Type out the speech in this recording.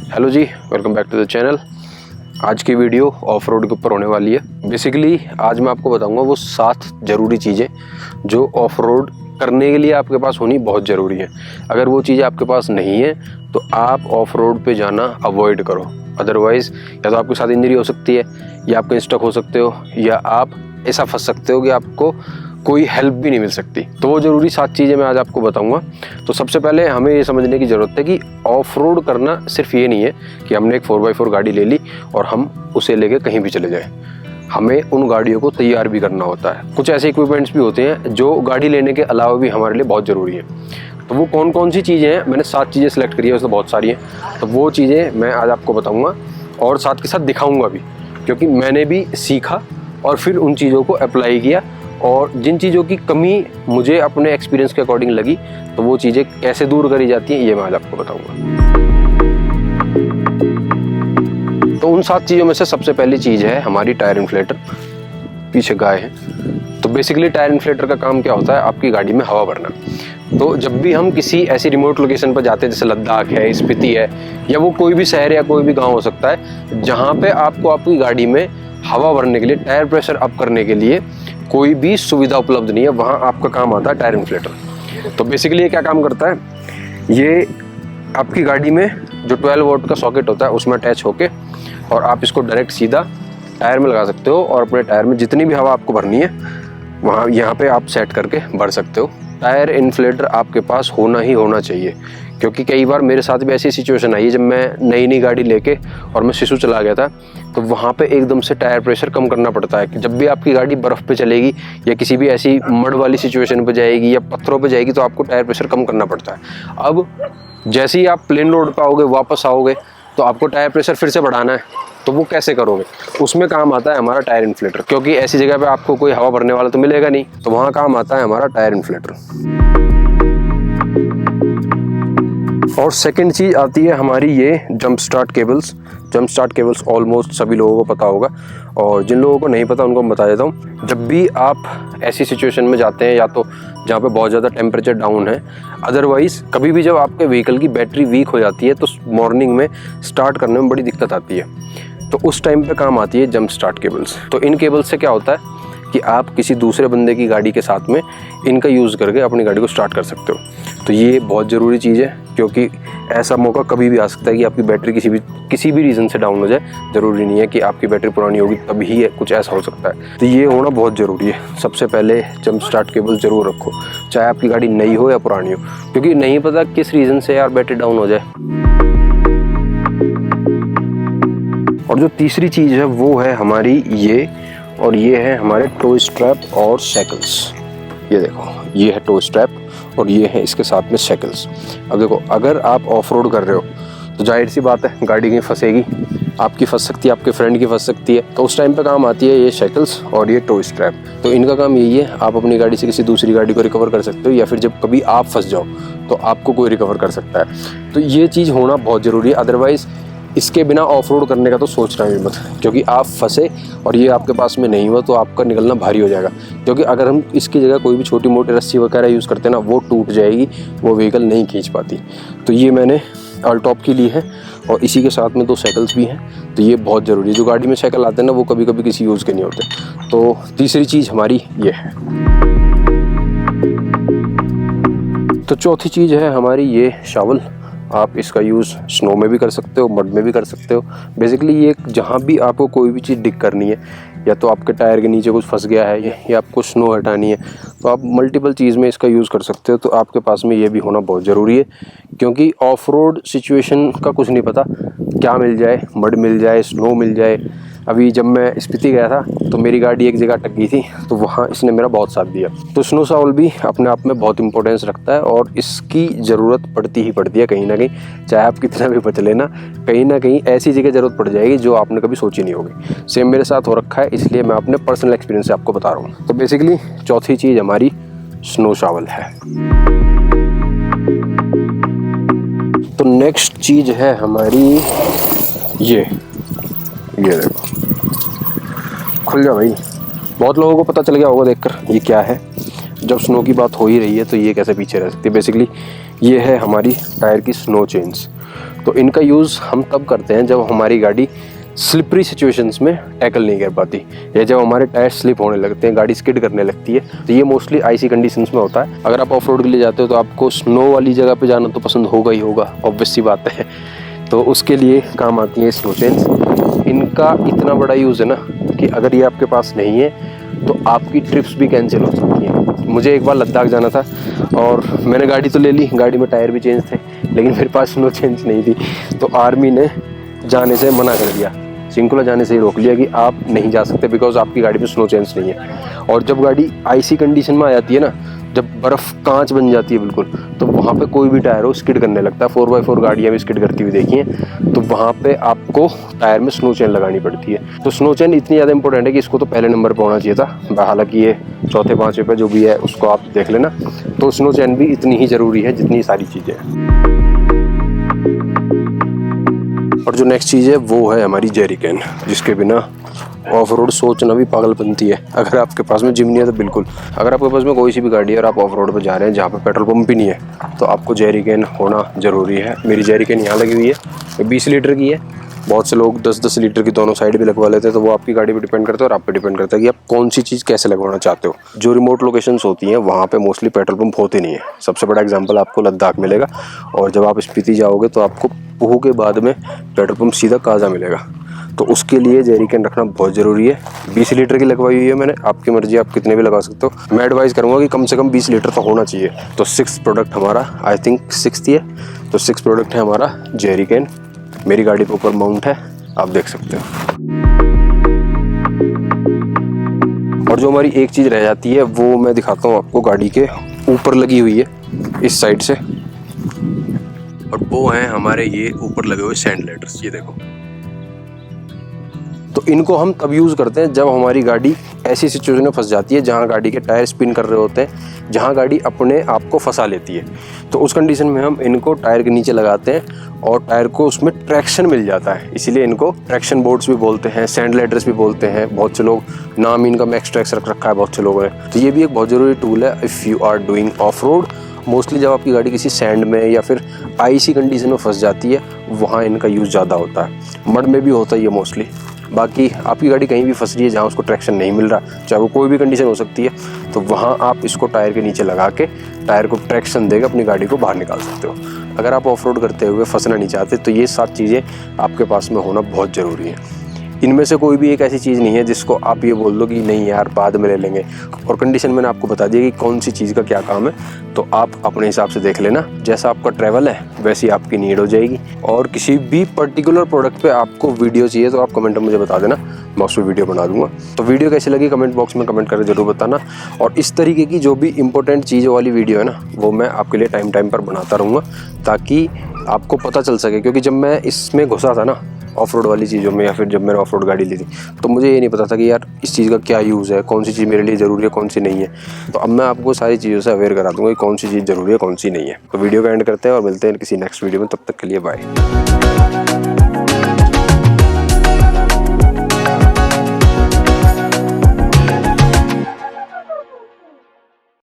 Hello ji, welcome back to the channel. आज की video of road के ऊपर होने वाली है। बेसिकली आज मैं आपको बताऊंगा वो 7 ज़रूरी चीज़ें जो ऑफ रोड करने के लिए आपके पास होनी बहुत ज़रूरी है। अगर वो चीज़ें आपके पास नहीं है तो आप ऑफ रोड पे जाना अवॉइड करो। अदरवाइज़ या तो आपके साथ इंजरी हो सकती है, या आप कहीं स्टक हो सकते हो, या आप ऐसा फंस सकते हो कि आपको कोई हेल्प भी नहीं मिल सकती। तो वो ज़रूरी 7 चीज़ें मैं आज आपको बताऊंगा। तो सबसे पहले हमें ये समझने की ज़रूरत है कि ऑफ रोड करना सिर्फ ये नहीं है कि हमने एक 4x4 गाड़ी ले ली और हम उसे लेके कहीं भी चले जाएं। हमें उन गाड़ियों को तैयार भी करना होता है। कुछ ऐसे इक्विपमेंट्स भी होते हैं जो गाड़ी लेने के अलावा भी हमारे लिए बहुत ज़रूरी है। तो वो कौन कौन सी चीज़ें हैं, मैंने 7 चीज़ें सेलेक्ट करी है, उसमें बहुत सारी हैं। तो वो चीज़ें मैं आज आपको बताऊँगा और साथ के साथ दिखाऊँगा भी, क्योंकि मैंने भी सीखा और फिर उन चीज़ों को अप्लाई किया। और जिन चीज़ों की कमी मुझे अपने एक्सपीरियंस के अकॉर्डिंग लगी तो वो चीज़ें कैसे दूर करी जाती हैं ये मैं आज आपको बताऊंगा। तो उन 7 चीज़ों में से सबसे पहली चीज़ है हमारी टायर इन्फ्लेटर। पीछे गाय है। तो बेसिकली टायर इन्फ्लेटर का काम क्या होता है, आपकी गाड़ी में हवा भरना। तो जब भी हम किसी ऐसी रिमोट लोकेशन पर जाते हैं, जैसे लद्दाख है, स्पीति है, या वो कोई भी शहर या कोई भी गाँव हो सकता है, जहाँ पे आपको आपकी गाड़ी में हवा भरने के लिए, टायर प्रेशर अप करने के लिए कोई भी सुविधा उपलब्ध नहीं है, वहाँ आपका काम आता है टायर इन्फ्लेटर। तो बेसिकली ये क्या काम करता है, ये आपकी गाड़ी में जो 12 वोल्ट का सॉकेट होता है उसमें अटैच होके, और आप इसको डायरेक्ट सीधा टायर में लगा सकते हो और अपने टायर में जितनी भी हवा आपको भरनी है वहाँ यहाँ पे आप सेट करके भर सकते हो। टायर इन्फ्लेटर आपके पास होना ही होना चाहिए, क्योंकि कई बार मेरे साथ भी ऐसी सिचुएशन आई है जब मैं नई गाड़ी लेके और मैं सिसु चला गया था, तो वहाँ पे एकदम से टायर प्रेशर कम करना पड़ता है। कि जब भी आपकी गाड़ी बर्फ़ पे चलेगी या किसी भी ऐसी मड वाली सिचुएशन पे जाएगी या पत्थरों पे जाएगी तो आपको टायर प्रेशर कम करना पड़ता है। अब जैसे ही आप प्लेन रोड पे आओगे, वापस आओगे, तो आपको टायर प्रेशर फिर से बढ़ाना है। तो वो कैसे करोगे, उसमें काम आता है हमारा टायर इन्फ्लेटर, क्योंकि ऐसी जगह पे आपको कोई हवा भरने वाला तो मिलेगा नहीं, तो वहाँ काम आता है हमारा टायर इन्फ्लेटर। और सेकंड चीज़ आती है हमारी ये jump start cables. Jump start cables almost सभी लोगों को पता होगा, और जिन लोगों को नहीं पता उनको मैं बता देता हूँ। जब भी आप ऐसी सिचुएशन में जाते हैं, या तो जहाँ पे बहुत ज़्यादा टेम्परेचर डाउन है, अदरवाइज़ कभी भी जब आपके व्हीकल की बैटरी वीक हो जाती है तो मॉर्निंग में स्टार्ट करने में बड़ी दिक्कत आती है, तो उस टाइम पे काम आती है जंप स्टार्ट केबल्स। तो इन केबल्स से क्या होता है कि आप किसी दूसरे बंदे की गाड़ी के साथ में इनका यूज़ करके अपनी गाड़ी को स्टार्ट कर सकते हो। तो ये बहुत ज़रूरी चीज़ है, क्योंकि ऐसा मौका कभी भी आ सकता है कि आपकी बैटरी किसी भी रीज़न से डाउन हो जाए। ज़रूरी नहीं है कि आपकी बैटरी पुरानी होगी तभी ही कुछ ऐसा हो सकता है। तो ये होना बहुत ज़रूरी है। सबसे पहले जंप स्टार्ट केबल ज़रूर रखो, चाहे आपकी गाड़ी नई हो या पुरानी हो, क्योंकि नहीं पता किस रीज़न से यार बैटरी डाउन हो जाए। और जो तीसरी चीज़ है वो है हमारी ये, और ये है हमारे टो स्ट्रैप और सैकल्स। ये देखो, ये है टो स्ट्रैप और ये है इसके साथ में सैकल्स। अब देखो, अगर आप ऑफ रोड कर रहे हो तो जाहिर सी बात है गाड़ी कहीं फंसेगी, आपकी फंस सकती है, आपके फ्रेंड की फंस सकती है, तो उस टाइम पे काम आती है ये सैकल्स और ये टो स्ट्रैप। तो इनका काम यही है, आप अपनी गाड़ी से किसी दूसरी गाड़ी को रिकवर कर सकते हो, या फिर जब कभी आप फंस जाओ तो आपको कोई रिकवर कर सकता है। तो ये चीज़ होना बहुत ज़रूरी है, अदरवाइज़ इसके बिना ऑफ रोड करने का तो सोचना भी मत, क्योंकि आप फंसे और ये आपके पास में नहीं हुआ तो आपका निकलना भारी हो जाएगा। क्योंकि अगर हम इसकी जगह कोई भी छोटी मोटी रस्सी वगैरह यूज़ करते हैं ना, वो टूट जाएगी, वो व्हीकल नहीं खींच पाती। तो ये मैंने अल्टॉप की ली है, और इसी के साथ में 2 साइकिल्स भी हैं। तो ये बहुत ज़रूरी है। जो गाड़ी में साइकिल आते हैं ना, वो कभी कभी किसी यूज़ के नहीं होते। तो तीसरी चीज़ हमारी ये है। तो चौथी चीज़ है हमारी ये शावल। आप इसका यूज़ स्नो में भी कर सकते हो, मड में भी कर सकते हो। बेसिकली ये जहाँ भी आपको कोई भी चीज़ डिग करनी है, या तो आपके टायर के नीचे कुछ फंस गया है या आपको स्नो हटानी है, तो आप मल्टीपल चीज़ में इसका यूज़ कर सकते हो। तो आपके पास में ये भी होना बहुत ज़रूरी है, क्योंकि ऑफ रोड सिचुएशन का कुछ नहीं पता, क्या मिल जाए, मड मिल जाए, स्नो मिल जाए। अभी जब मैं स्पीति गया था तो मेरी गाड़ी एक जगह अटक गई थी, तो वहाँ इसने मेरा बहुत साथ दिया। तो स्नो शावल भी अपने आप में बहुत इंपॉर्टेंस रखता है, और इसकी ज़रूरत पड़ती ही पड़ती है कहीं ना कहीं। चाहे आप कितना भी बच लेना, कहीं ना कहीं ऐसी जगह ज़रूरत पड़ जाएगी जो आपने कभी सोची नहीं होगी। सेम मेरे साथ हो रखा है, इसलिए मैं अपने पर्सनल एक्सपीरियंस से आपको बता रहा हूँ। तो बेसिकली चौथी चीज़ हमारी स्नो शावल है। तो नेक्स्ट चीज़ है हमारी ये देखो, खुल जा भाई। बहुत लोगों को पता चल गया होगा देखकर ये क्या है। जब स्नो की बात हो ही रही है तो ये कैसे पीछे रह सकती है। बेसिकली ये है हमारी टायर की स्नो चेन्स। तो इनका यूज़ हम तब करते हैं जब हमारी गाड़ी स्लिपरी सिचुएशंस में टैकल नहीं कर पाती, या जब हमारे टायर स्लिप होने लगते हैं, गाड़ी स्किड करने लगती है। तो ये मोस्टली आईसी कंडीशंस में होता है। अगर आप ऑफ रोड के लिए जाते हो तो आपको स्नो वाली जगह पे जाना तो पसंद होगा ही होगा, ऑब्वियस सी बात है। तो उसके लिए काम आती है स्नो चेन्स। इनका इतना बड़ा यूज़ है ना कि अगर ये आपके पास नहीं है तो आपकी ट्रिप्स भी कैंसिल हो सकती हैं। मुझे एक बार लद्दाख जाना था और मैंने गाड़ी तो ले ली, गाड़ी में टायर भी चेंज थे, लेकिन मेरे पास स्नो चेन्स नहीं थी। तो आर्मी ने जाने से मना कर दिया, सिंकुला जाने से ही रोक लिया कि आप नहीं जा सकते बिकॉज आपकी गाड़ी में स्नो चेन्स नहीं है। और जब गाड़ी आईसी कंडीशन में आ जाती है ना, जब बर्फ़ कांच बन जाती है बिल्कुल, तो वहाँ पे कोई भी टायर हो स्किड करने लगता है। 4x4 गाड़ियाँ भी स्किड करती हुई देखी हैं। तो वहाँ पे आपको टायर में स्नो चेन लगानी पड़ती है। तो स्नो चेन इतनी ज़्यादा इंपॉर्टेंट है कि इसको तो पहले नंबर पर होना चाहिए था। हालांकि ये चौथे पाँचवें पे जो भी है उसको आप देख लेना। तो स्नो चेन भी इतनी ही ज़रूरी है जितनी सारी चीज़ें हैं। और जो नेक्स्ट चीज़ है वो है हमारी जेरी कैन, जिसके बिना ऑफ रोड सोचना भी पागलपंती है। अगर आपके पास में जिम नहीं है तो बिल्कुल, अगर आपके पास में कोई सी भी गाड़ी है और आप ऑफ रोड पर जा रहे हैं जहाँ पे पेट्रोल पंप भी नहीं है, तो आपको जेरी कैन होना ज़रूरी है। मेरी जेरी कैन यहाँ लगी हुई है, 20 लीटर की है। बहुत से लोग 10-10 लीटर की दोनों साइड भी लगवा लेते हैं। तो वो आपकी गाड़ी पे डिपेंड करता है और आप पे डिपेंड करता है कि आप कौन सी चीज़ कैसे लगवाना चाहते हो। जो रिमोट लोकेशंस होती हैं वहाँ पे मोस्टली पेट्रोल पंप होते नहीं है। सबसे बड़ा एग्जांपल आपको लद्दाख मिलेगा, और जब आप स्पीति जाओगे तो आपको पूह के बाद में पेट्रोल पंप सीधा काजा मिलेगा। तो उसके लिए जेरी कैन रखना बहुत ज़रूरी है। 20 लीटर की लगवाई हुई है मैंने, आपकी मर्जी, आप कितने भी लगा सकते हो। मैं एडवाइस करूँगा कि कम से कम 20 लीटर तो होना चाहिए। तो 6th प्रोडक्ट हमारा, आई थिंक 6th है, तो 6th प्रोडक्ट है हमारा जेरी कैन। मेरी गाड़ी के ऊपर माउंट है, आप देख सकते हो। और जो हमारी एक चीज़ रह जाती है वो मैं दिखाता हूँ आपको, गाड़ी के ऊपर लगी हुई है इस साइड से, और वो हैं हमारे ये ऊपर लगे हुए सैंड लेटर्स, ये देखो। तो इनको हम तब यूज़ करते हैं जब हमारी गाड़ी ऐसी सिचुएशन में फंस जाती है जहाँ गाड़ी के टायर स्पिन कर रहे होते हैं, जहाँ गाड़ी अपने आप को फंसा लेती है। तो उस कंडीशन में हम इनको टायर के नीचे लगाते हैं और टायर को उसमें ट्रैक्शन मिल जाता है। इसीलिए इनको ट्रैक्शन बोर्ड्स भी बोलते हैं, सैंड लेटर्स भी बोलते हैं। बहुत से लोग नाम इनका मैक्स ट्रैक्स रख रखा है बहुत से लोगों ने। तो ये भी एक बहुत ज़रूरी टूल है if you are doing off road. Mostly जब आपकी गाड़ी किसी सैंड में या फिर आईसी कंडीशन में फंस जाती है, वहाँ इनका यूज़ ज़्यादा होता है। मड में भी होता है ये मोस्टली। बाकी आपकी गाड़ी कहीं भी फंस रही है जहाँ उसको ट्रैक्शन नहीं मिल रहा, चाहे वो कोई भी कंडीशन हो सकती है, तो वहाँ आप इसको टायर के नीचे लगा के टायर को ट्रैक्शन देकर अपनी गाड़ी को बाहर निकाल सकते हो। अगर आप ऑफ रोड करते हुए फंसना नहीं चाहते तो ये 7 चीज़ें आपके पास में होना बहुत ज़रूरी है। इनमें से कोई भी एक ऐसी चीज़ नहीं है जिसको आप ये बोल दो कि नहीं यार बाद में ले लेंगे। और कंडीशन मैंने आपको बता दिया कि कौन सी चीज़ का क्या काम है, तो आप अपने हिसाब से देख लेना। जैसा आपका ट्रैवल है वैसी आपकी नीड हो जाएगी। और किसी भी पर्टिकुलर प्रोडक्ट पे आपको वीडियो चाहिए तो आप कमेंट में मुझे बता देना, मैं उस पर वीडियो बना दूंगा। तो वीडियो कैसी लगी कमेंट बॉक्स में कमेंट करके ज़रूर बताना। और इस तरीके की जो भी इंपॉर्टेंट चीज़ों वाली वीडियो है ना, वो मैं आपके लिए टाइम पर बनाता रहूँगा ताकि आपको पता चल सके। क्योंकि जब मैं इसमें घुसा था ना ऑफ रोड वाली चीज़ों में, या फिर जब मैंने ऑफ रोड गाड़ी ली थी, तो मुझे ये नहीं पता था कि यार इस चीज़ का क्या यूज़ है, कौन सी चीज़ मेरे लिए ज़रूरी है, कौन सी नहीं है। तो अब मैं आपको सारी चीज़ों से अवेयर करा दूंगा कि कौन सी चीज़ ज़रूरी है, कौन सी नहीं है। तो वीडियो का एंड करते हैं और मिलते हैं किसी नेक्स्ट वीडियो में। तब तक के लिए बाय।